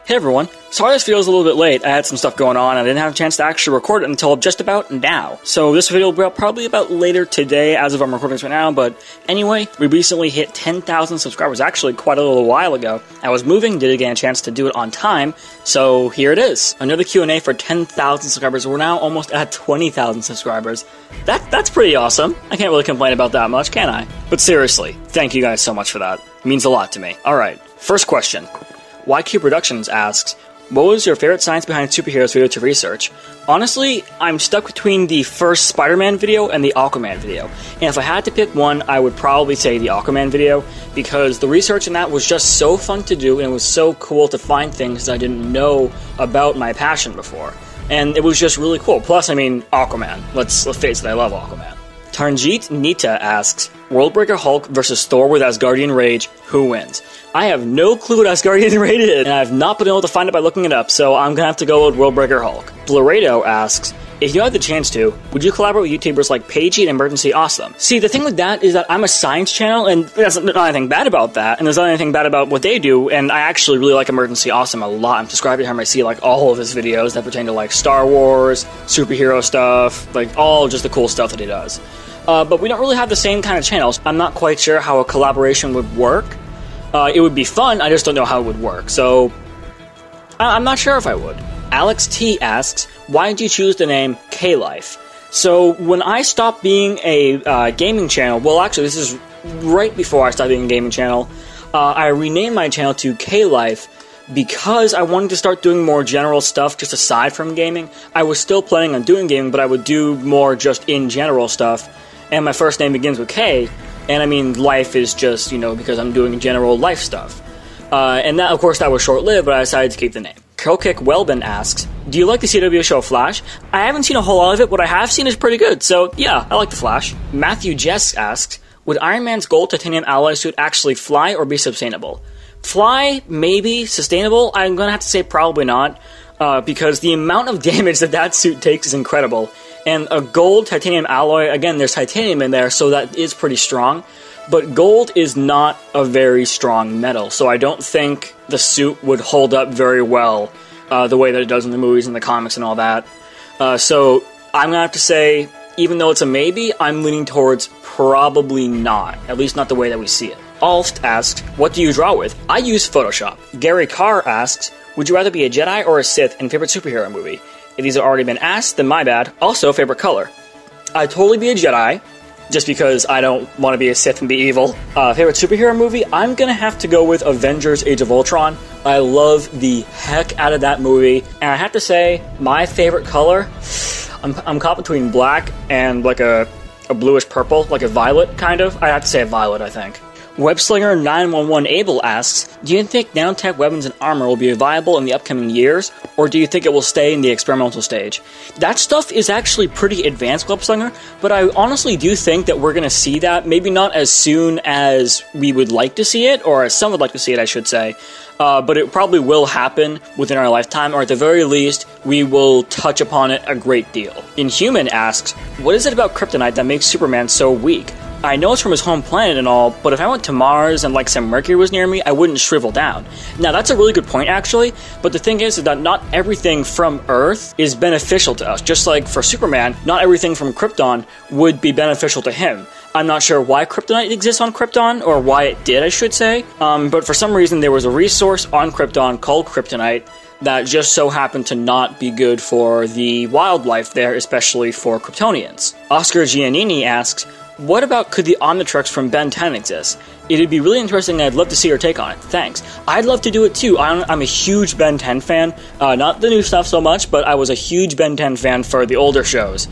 Hey everyone, sorry this video is a little bit late. I had some stuff going on and I didn't have a chance to actually record it until just about now. So this video will be probably about later today as of I'm recording this right now, but anyway, we recently hit 10,000 subscribers, actually quite a little while ago. I was moving, didn't get a chance to do it on time, so here it is. Another Q&A for 10,000 subscribers. We're now almost at 20,000 subscribers. That's pretty awesome. I can't really complain about that much, can I? But seriously, thank you guys so much for that. It means a lot to me. Alright, first question. YQ Productions asks, what was your favorite science behind superheroes video to research? Honestly, I'm stuck between the first SpiderMan video and the Aquaman video. And if I had to pick one, I would probably say the Aquaman video, because the research in that was just so fun to do, and it was so cool to find things that I didn't know about my passion before. And it was just really cool. Plus, I mean, Aquaman. Let's face it, I love Aquaman. Tarnjeet Nita asks, Worldbreaker Hulk versus Thor with Asgardian Rage, who wins? I have no clue what Asgardian Rage is, and I've not been able to find it by looking it up, so I'm gonna have to go with Worldbreaker Hulk. Blurado asks, if you had the chance to, would you collaborate with YouTubers like Paigey and Emergency Awesome? See, the thing with that is that I'm a science channel, and there's not anything bad about that, and there's not anything bad about what they do, and I actually really like Emergency Awesome a lot. I'm subscribed to him, I see like all of his videos that pertain to like Star Wars, superhero stuff, like all just the cool stuff that he does. But we don't really have the same kind of channels. I'm not quite sure how a collaboration would work. It would be fun, I just don't know how it would work, so I'm not sure if I would. Alex T asks, why did you choose the name KLife? So when I stopped being a gaming channel, well actually this is right before I started being a gaming channel, I renamed my channel to KLife because I wanted to start doing more general stuff just aside from gaming. I was still planning on doing gaming, but I would do more just in general stuff. And my first name begins with K, and I mean, life is just, you know, because I'm doing general life stuff. And that, of course, that was short-lived, but I decided to keep the name. Krokik Welben asks, do you like the CW show Flash? I haven't seen a whole lot of it, what I have seen is pretty good, so yeah, I like the Flash. Matthew Jess asks, would Iron Man's gold titanium alloy suit actually fly or be sustainable? Fly, maybe. Sustainable, I'm gonna have to say probably not, because the amount of damage that suit takes is incredible. And a gold titanium alloy, again, there's titanium in there, so that is pretty strong. But gold is not a very strong metal, so I don't think the suit would hold up very well the way that it does in the movies and the comics and all that. So I'm gonna have to say, even though it's a maybe, I'm leaning towards probably not. At least not the way that we see it. Alst asks, what do you draw with? I use Photoshop. Gary Carr asks, would you rather be a Jedi or a Sith in favorite superhero movie? If these have already been asked, then my bad. Also, favorite color. I'd totally be a Jedi, just because I don't want to be a Sith and be evil. Favorite superhero movie? I'm gonna have to go with Avengers Age of Ultron. I love the heck out of that movie. And I have to say, my favorite color, I'm caught between black and like a bluish purple, like a violet, kind of. I have to say a violet, I think. Webslinger911 Abel asks, do you think nanotech weapons and armor will be viable in the upcoming years, or do you think it will stay in the experimental stage? That stuff is actually pretty advanced, Webslinger, but I honestly do think that we're going to see that, maybe not as soon as we would like to see it, or as some would like to see it, I should say, but it probably will happen within our lifetime, or at the very least, we will touch upon it a great deal. Inhuman asks, what is it about Kryptonite that makes Superman so weak? I know it's from his home planet and all, but if I went to Mars and like some Mercury was near me, I wouldn't shrivel down. Now that's a really good point actually, but the thing is that not everything from Earth is beneficial to us. Just like for Superman, not everything from Krypton would be beneficial to him. I'm not sure why Kryptonite exists on Krypton, or why it did, I should say, but for some reason there was a resource on Krypton called Kryptonite that just so happened to not be good for the wildlife there, especially for Kryptonians. Oscar Giannini asks, what about could the Omnitrix from Ben 10 exist? It'd be really interesting and I'd love to see your take on it. Thanks. I'd love to do it too. I'm a huge Ben 10 fan. Not the new stuff so much, but I was a huge Ben 10 fan for the older shows.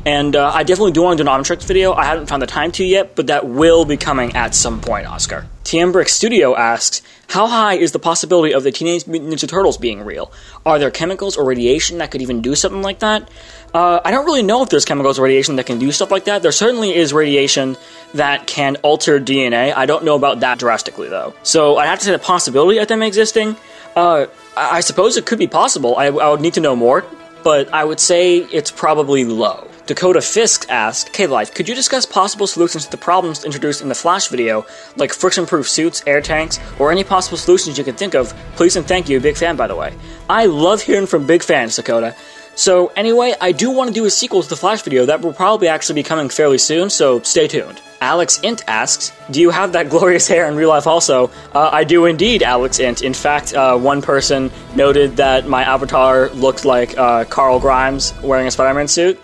And I definitely do want to do an Omnitrix video. I haven't found the time to yet, but that will be coming at some point, Oscar. Tiembrick Studio asks, how high is the possibility of the Teenage Mutant Ninja Turtles being real? Are there chemicals or radiation that could even do something like that? I don't really know if there's chemicals or radiation that can do stuff like that. There certainly is radiation that can alter DNA. I don't know about that drastically, though. So I'd have to say the possibility of them existing, I suppose it could be possible. I would need to know more, but I would say it's probably low. Dakota Fisk asked, KLife, could you discuss possible solutions to the problems introduced in the Flash video, like friction-proof suits, air tanks, or any possible solutions you can think of? Please and thank you, big fan by the way. I love hearing from big fans, Dakota. So anyway, I do want to do a sequel to the Flash video that will probably actually be coming fairly soon, so stay tuned. Alex Int asks, do you have that glorious hair in real life also? I do indeed, Alex Int. In fact, one person noted that my avatar looked like Carl Grimes wearing a SpiderMan suit.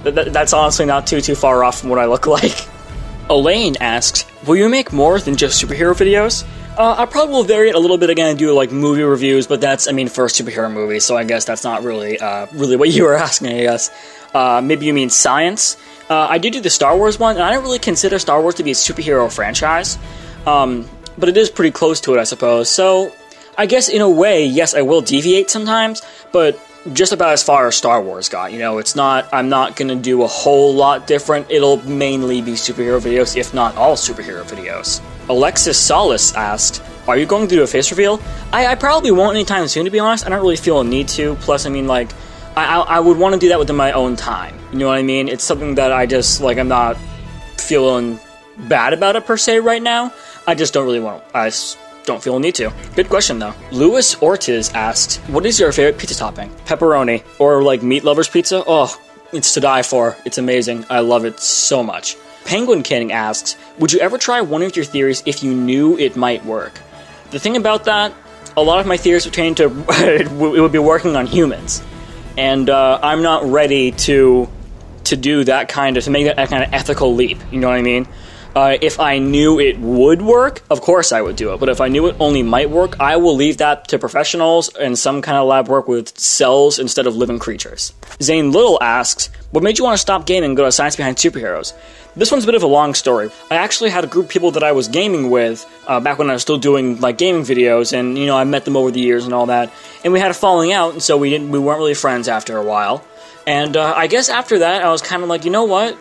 That's honestly not too far off from what I look like. Elaine asks, will you make more than just superhero videos? I probably will vary it a little bit again and do like movie reviews, but that's, I mean, for superhero movies, so I guess that's not really what you were asking, I guess. Maybe you mean science? I did do the Star Wars one, and I don't really consider Star Wars to be a superhero franchise, but it is pretty close to it, I suppose. So, I guess in a way, yes, I will deviate sometimes, but just about as far as Star Wars got, you know, it's not, I'm not gonna do a whole lot different. It'll mainly be superhero videos, if not all superhero videos. Alexis Solis asked, are you going to do a face reveal? I probably won't anytime soon, to be honest. I don't really feel a need to. Plus, I mean, like, I would want to do that within my own time. You know what I mean? It's something that I just, like, I'm not feeling bad about it per se right now. I just don't really want to. I just don't feel a need to. Good question, though. Louis Ortiz asked, what is your favorite pizza topping? Pepperoni. Or, like, meat lovers pizza? Oh, it's to die for. It's amazing. I love it so much. Penguin King asks, would you ever try one of your theories if you knew it might work? The thing about that, a lot of my theories pertain to it would be working on humans. And I'm not ready to do that kind of, to make that kind of ethical leap, you know what I mean? If I knew it would work, of course I would do it. But if I knew it only might work, I will leave that to professionals and some kind of lab work with cells instead of living creatures. Zane Little asks, what made you want to stop gaming and go to Science Behind Superheroes? This one's a bit of a long story. I actually had a group of people that I was gaming with back when I was still doing like gaming videos, and you know, I met them over the years and all that, and we had a falling out, and so we weren't really friends after a while. And I guess after that, I was kind of like, you know what?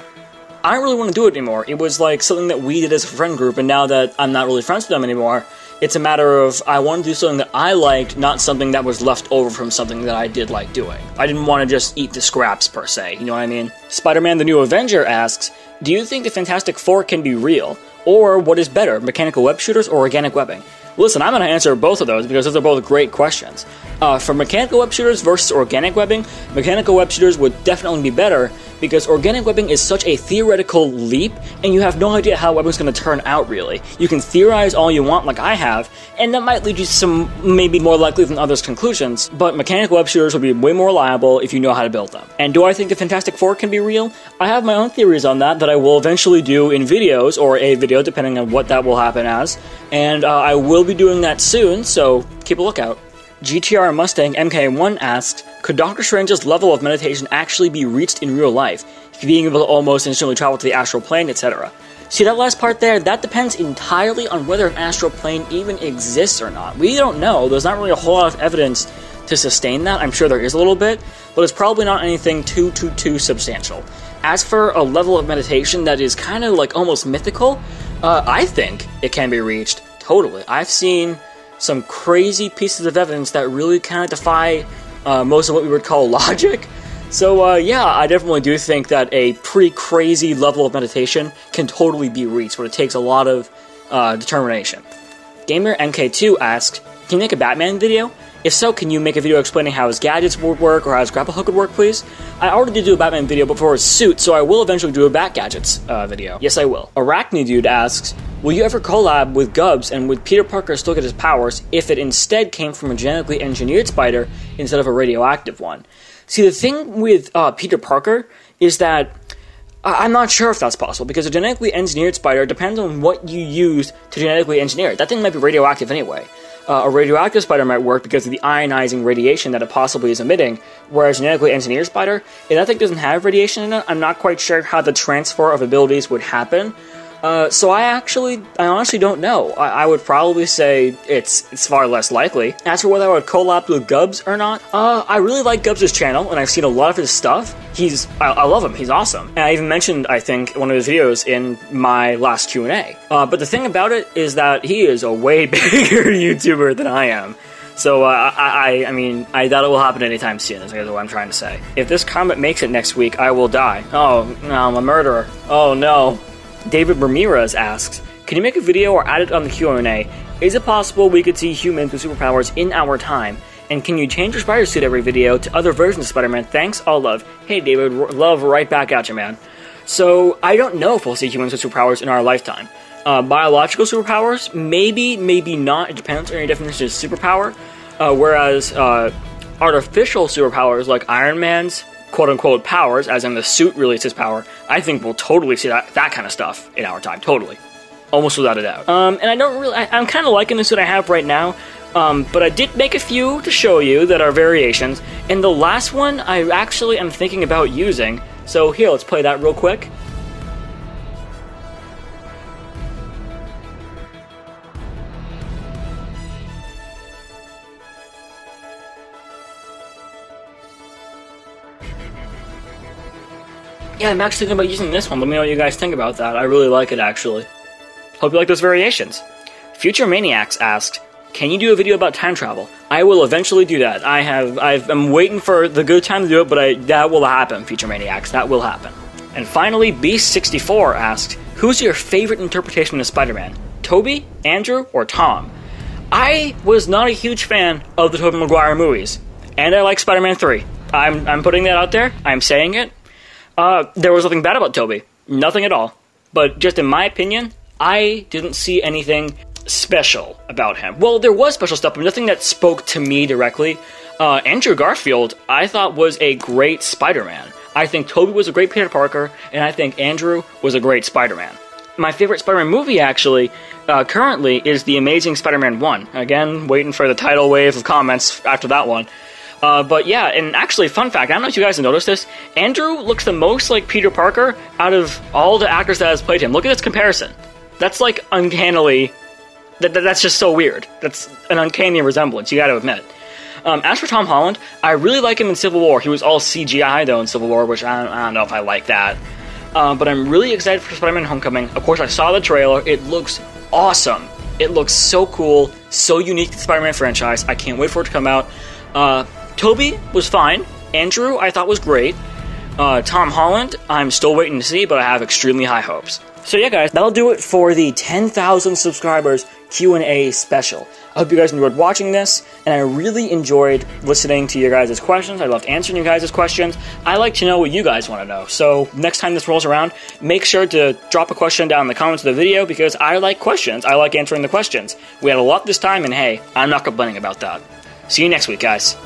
I don't really want to do it anymore. It was like something that we did as a friend group, and now that I'm not really friends with them anymore, it's a matter of I want to do something that I liked, not something that was left over from something that I did like doing. I didn't want to just eat the scraps, per se, you know what I mean? SpiderMan the New Avenger asks, do you think the Fantastic Four can be real? Or what is better, mechanical web shooters or organic webbing? Listen, I'm going to answer both of those because those are both great questions. For mechanical web shooters versus organic webbing, mechanical web shooters would definitely be better because organic webbing is such a theoretical leap, and you have no idea how webbing's going to turn out, really. You can theorize all you want, like I have, and that might lead you to some maybe more likely than others conclusions, but mechanical web shooters would be way more reliable if you know how to build them. And do I think the Fantastic Four can be real? I have my own theories on that I will eventually do in videos, or a video, depending on what that will happen as, and I will be doing that soon, so keep a lookout. GTR Mustang MK1 asks, could Doctor Strange's level of meditation actually be reached in real life, being able to almost instantly travel to the astral plane, etc.? See that last part there? That depends entirely on whether an astral plane even exists or not. We don't know. There's not really a whole lot of evidence to sustain that. I'm sure there is a little bit, but it's probably not anything too substantial. As for a level of meditation that is kind of like almost mythical, I think it can be reached. Totally. I've seen some crazy pieces of evidence that really kind of defy most of what we would call logic. So yeah, I definitely do think that a pretty crazy level of meditation can totally be reached, but it takes a lot of determination. Gamer MK2 asks, can you make a Batman video? If so, can you make a video explaining how his gadgets would work or how his grapple hook would work, please? I already did do a Batman video before his suit, so I will eventually do a Bat Gadgets video. Yes, I will. Arachnidude asks, will you ever collab with Gugs and would Peter Parker still get his powers if it instead came from a genetically engineered spider instead of a radioactive one? See, the thing with Peter Parker is that I'm not sure if that's possible, because a genetically engineered spider depends on what you use to genetically engineer it. That thing might be radioactive anyway. A radioactive spider might work because of the ionizing radiation that it possibly is emitting, whereas a genetically engineered spider, if that thing doesn't have radiation in it, I'm not quite sure how the transfer of abilities would happen. So I honestly don't know. I would probably say it's far less likely. As for whether I would collab with Gugs or not, I really like Gugs' channel, and I've seen a lot of his stuff. I love him, he's awesome. And I even mentioned, I think, one of his videos in my last Q&A. But the thing about it is that he is a way bigger YouTuber than I am. So I mean, I doubt it will happen anytime soon, is what I'm trying to say. If this comment makes it next week, I will die. Oh, no, I'm a murderer. Oh, no. David Ramirez asks, can you make a video or add it on the Q&A? Is it possible we could see humans with superpowers in our time? And can you change your spider suit every video to other versions of Spider-Man? Thanks, all love. Hey, David, love right back at you, man. So, I don't know if we'll see humans with superpowers in our lifetime. Biological superpowers, maybe, maybe not. It depends on your definition of superpower. Whereas artificial superpowers like Iron Man's quote-unquote powers, as in the suit really is his power, I think we'll totally see that kind of stuff in our time. Totally. Almost without a doubt. And I don't really... I'm kind of liking the suit I have right now. But I did make a few to show you that are variations. And the last one I actually am thinking about using. So here, let's play that real quick. Yeah, I'm actually thinking about using this one. Let me know what you guys think about that. I really like it, actually. Hope you like those variations. Future Maniacs asked, can you do a video about time travel? I will eventually do that. I'm waiting for the good time to do it, but that will happen, Future Maniacs. That will happen. And finally, Beast64 asked, who's your favorite interpretation of Spider-Man? Tobey, Andrew, or Tom? I was not a huge fan of the Tobey Maguire movies, and I like Spider-Man 3. I'm putting that out there. I'm saying it. There was nothing bad about Tobey. Nothing at all. But just in my opinion, I didn't see anything special about him. Well, there was special stuff, but nothing that spoke to me directly. Andrew Garfield, I thought, was a great Spider-Man. I think Tobey was a great Peter Parker, and I think Andrew was a great Spider-Man. My favorite Spider-Man movie, actually, currently, is The Amazing Spider-Man 1. Again, waiting for the tidal wave of comments after that one. But yeah, and actually, fun fact, I don't know if you guys have noticed this, Andrew looks the most like Peter Parker out of all the actors that has played him. Look at this comparison. That's like uncannily... That's just so weird. That's an uncanny resemblance, you gotta admit. As for Tom Holland, I really like him in Civil War. He was all CGI, though, in Civil War, which I don't know if I like that. But I'm really excited for Spider-Man Homecoming. Of course, I saw the trailer. It looks awesome. It looks so cool, so unique to the Spider-Man franchise. I can't wait for it to come out. Tobey was fine. Andrew, I thought was great. Tom Holland, I'm still waiting to see, but I have extremely high hopes. So yeah, guys, that'll do it for the 10,000 subscribers Q&A special. I hope you guys enjoyed watching this, and I really enjoyed listening to your guys' questions. I loved answering you guys' questions. I like to know what you guys want to know. So next time this rolls around, make sure to drop a question down in the comments of the video, because I like questions. I like answering the questions. We had a lot this time, and hey, I'm not complaining about that. See you next week, guys.